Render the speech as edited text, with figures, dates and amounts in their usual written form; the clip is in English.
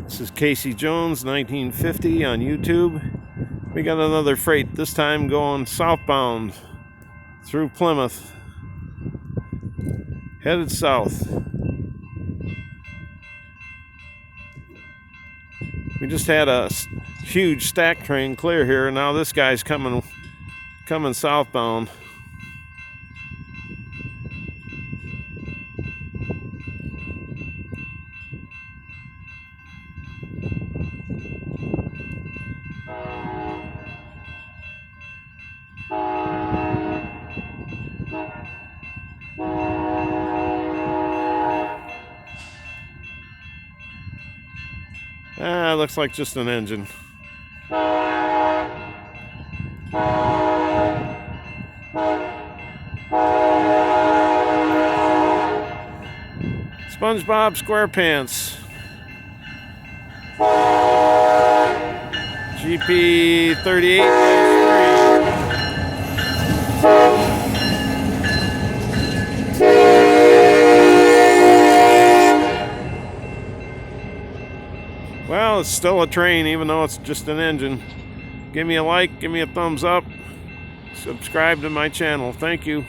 This is Casey Jones, 1950 on YouTube. We got another freight, this time going southbound through Plymouth. Headed south. We just had a huge stack train clear here, and now this guy's coming southbound. Looks like just an engine. SpongeBob SquarePants. GP-38-3. Well, it's still a train, even though it's just an engine. Give me a like, give me a thumbs up, subscribe to my channel. Thank you.